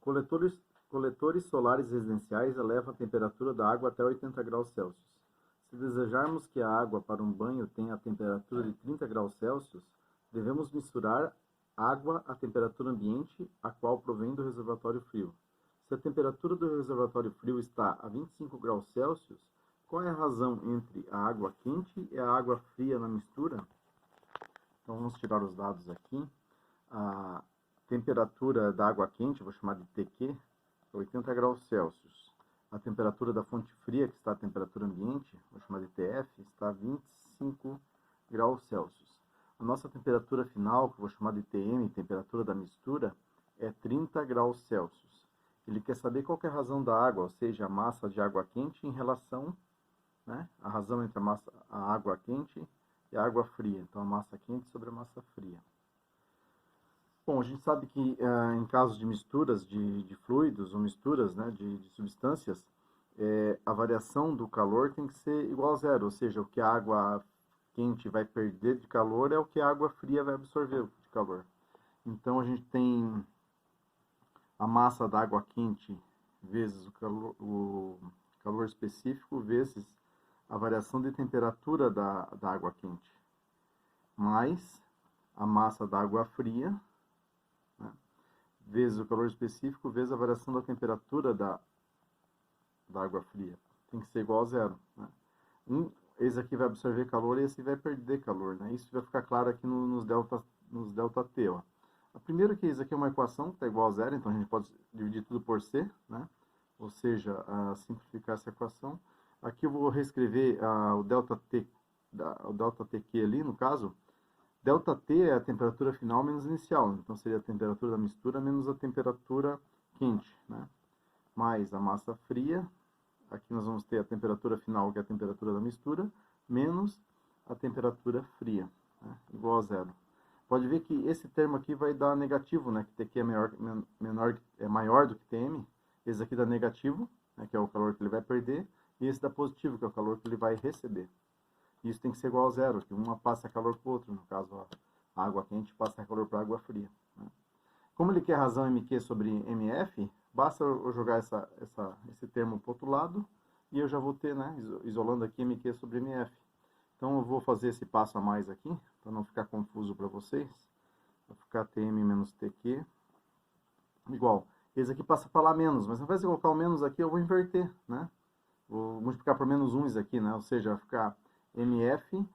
Coletores solares residenciais elevam a temperatura da água até 80 graus Celsius. Se desejarmos que a água para um banho tenha a temperatura de 30 graus Celsius, devemos misturar água à temperatura ambiente, a qual provém do reservatório frio. Se a temperatura do reservatório frio está a 25 graus Celsius, qual é a razão entre a água quente e a água fria na mistura? Então vamos tirar os dados aqui. A temperatura da água quente, vou chamar de TQ, é 80 graus Celsius. A temperatura da fonte fria, que está a temperatura ambiente, vou chamar de TF, está a 25 graus Celsius. A nossa temperatura final, que eu vou chamar de TM, temperatura da mistura, é 30 graus Celsius. Ele quer saber qual que é a razão da água, ou seja, a massa de água quente em relação, a razão entre a água quente e a água fria. Então, a massa quente sobre a massa fria. Bom, a gente sabe que em casos de misturas de fluidos ou misturas de substâncias, a variação do calor tem que ser igual a zero, ou seja, o que a água quente vai perder de calor é o que a água fria vai absorver de calor. Então a gente tem a massa da água quente vezes o calor específico vezes a variação de temperatura da água quente, mais a massa da água fria, vezes o calor específico, vezes a variação da temperatura da água fria. Tem que ser igual a zero. Esse aqui vai absorver calor e esse vai perder calor. Isso vai ficar claro aqui nos delta T. Ó. Primeiro que isso aqui é uma equação que está igual a zero, então a gente pode dividir tudo por C, ou seja, simplificar essa equação. Aqui eu vou reescrever o delta TQ ali, no caso. Delta T é a temperatura final menos inicial, então seria a temperatura da mistura menos a temperatura quente, mais a massa fria. Aqui nós vamos ter a temperatura final, que é a temperatura da mistura, menos a temperatura fria, igual a zero. Pode ver que esse termo aqui vai dar negativo, que TQ é maior do que TM. Esse aqui dá negativo, que é o calor que ele vai perder, e esse dá positivo, que é o calor que ele vai receber. Isso tem que ser igual a zero, que uma passa calor para o outro, no caso a água quente passa calor para a água fria. Como ele quer razão MQ sobre MF, basta eu jogar esse termo para o outro lado e eu já vou ter, isolando aqui MQ sobre MF. Então eu vou fazer esse passo a mais aqui, para não ficar confuso para vocês. Vai ficar TM menos TQ igual. Esse aqui passa para lá menos, mas ao invés de colocar o menos aqui, eu vou inverter, Vou multiplicar por menos 1 isso aqui, ou seja, vai ficar MF,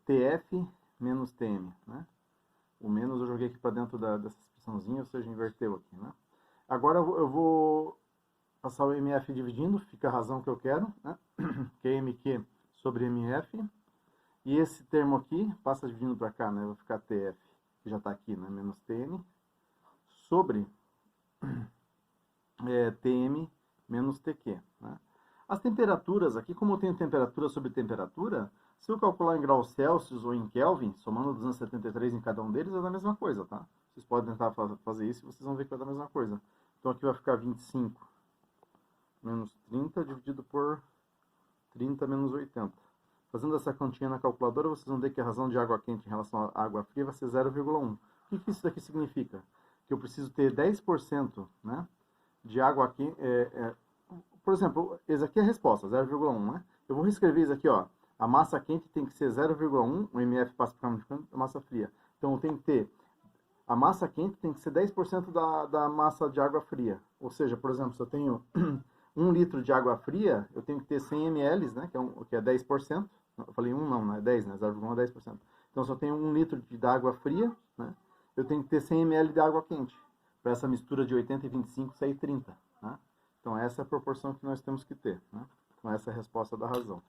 TF menos TM, O menos eu joguei aqui para dentro dessa expressãozinha, ou seja, inverteu aqui, Agora eu vou passar o MF dividindo, fica a razão que eu quero, que é MQ sobre MF. E esse termo aqui passa dividindo para cá, vai ficar TF, que já está aqui, menos TM, sobre TM menos TQ, As temperaturas aqui, como eu tenho temperatura sobre temperatura, se eu calcular em graus Celsius ou em Kelvin, somando 273 em cada um deles, é da mesma coisa, Vocês podem tentar fazer isso e vocês vão ver que vai dar a mesma coisa. Então aqui vai ficar 25 menos 30 dividido por 30 menos 80. Fazendo essa continha na calculadora, vocês vão ver que a razão de água quente em relação à água fria vai ser 0,1. O que isso daqui significa? Que eu preciso ter 10% de água quente. Por exemplo, esse aqui é a resposta, 0,1. Eu vou reescrever isso aqui, ó. A massa quente tem que ser 0,1, o MF passa para a massa fria. Então eu tenho que ter, a massa quente tem que ser 10% da massa de água fria. Ou seja, por exemplo, se eu tenho 1 litro de água fria, eu tenho que ter 100 ml, que é 10%. Eu falei 1 não é 10, 0,1 é 10%. Então se eu tenho 1 litro de água fria, eu tenho que ter 100 ml de água quente. Para essa mistura de 80 e 25 sair 30. Então essa é a proporção que nós temos que ter. Então essa é a resposta da razão.